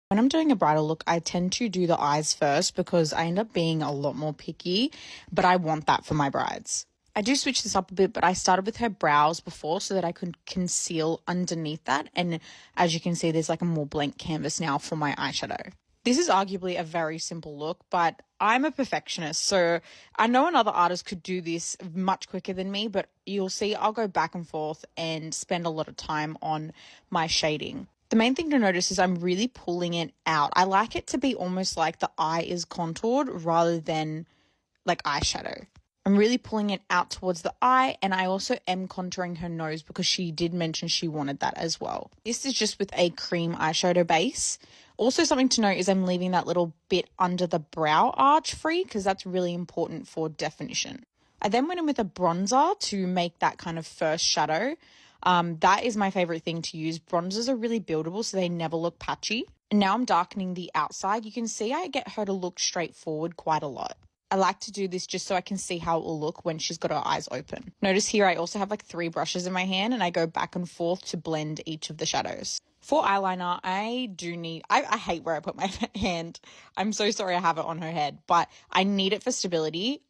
When I'm doing a bridal look, I tend to do the eyes first because I end up being a lot more picky, but I want that for my brides. I do switch this up a bit, but I started with her brows before so that I could conceal underneath that. And as you can see, there's like a more blank canvas now for my eyeshadow. This is arguably a very simple look, but I'm a perfectionist, so I know another artist could do this much quicker than me, but you'll see I'll go back and forth and spend a lot of time on my shading. The main thing to notice is I'm really pulling it out. I like it to be almost like the eye is contoured rather than like eyeshadow. I'm really pulling it out towards the eye, and I also am contouring her nose because she did mention she wanted that as well. This is just with a cream eyeshadow base. Also, something to note is I'm leaving that little bit under the brow arch free because that's really important for definition. I then went in with a bronzer to make that kind of first shadow. That is my favorite thing to use. Bronzers are really buildable, so they never look patchy. And now I'm darkening the outside. You can see I get her to look straight forward quite a lot. I like to do this just so I can see how it will look when she's got her eyes open. Notice here I also have like 3 brushes in my hand and I go back and forth to blend each of the shadows. For eyeliner, I hate where I put my hand. I'm so sorry I have it on her head, but I need it for stability.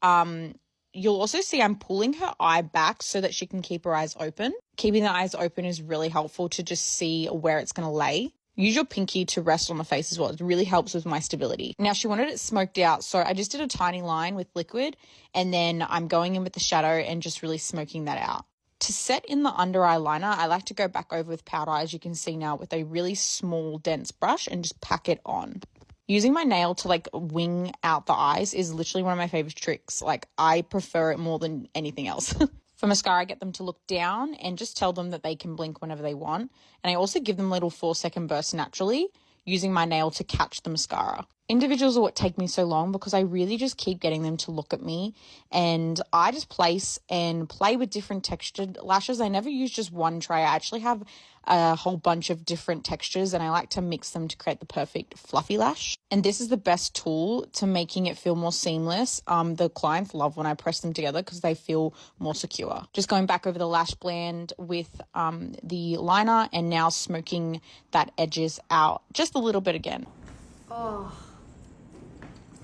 You'll also see I'm pulling her eye back so that she can keep her eyes open. Keeping the eyes open is really helpful to just see where it's going to lay. Use your pinky to rest on the face as well. It really helps with my stability. Now, she wanted it smoked out, so I just did a tiny line with liquid, and then I'm going in with the shadow and just really smoking that out. To set in the under eye liner, I like to go back over with powder, as you can see now, with a really small, dense brush and just pack it on. Using my nail to like wing out the eyes is literally one of my favorite tricks. Like, I prefer it more than anything else. For mascara, I get them to look down and just tell them that they can blink whenever they want. And I also give them little 4-second bursts naturally, using my nail to catch the mascara. Individuals are what take me so long because I really just keep getting them to look at me, and I just place and play with different textured lashes. I never use just one tray. I actually have a whole bunch of different textures, and I like to mix them to create the perfect fluffy lash. And this is the best tool to making it feel more seamless. The clients love when I press them together because they feel more secure. Just going back over the lash blend with the liner, and now smoking that edges out just a little bit again.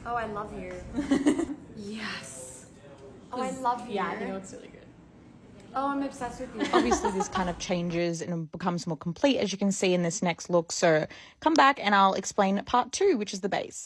Oh, I love you. Yes. Oh, I love you. Yeah, I think it looks really good. Oh, I'm obsessed with you. Obviously, this kind of changes and becomes more complete, as you can see in this next look. So come back and I'll explain part 2, which is the base.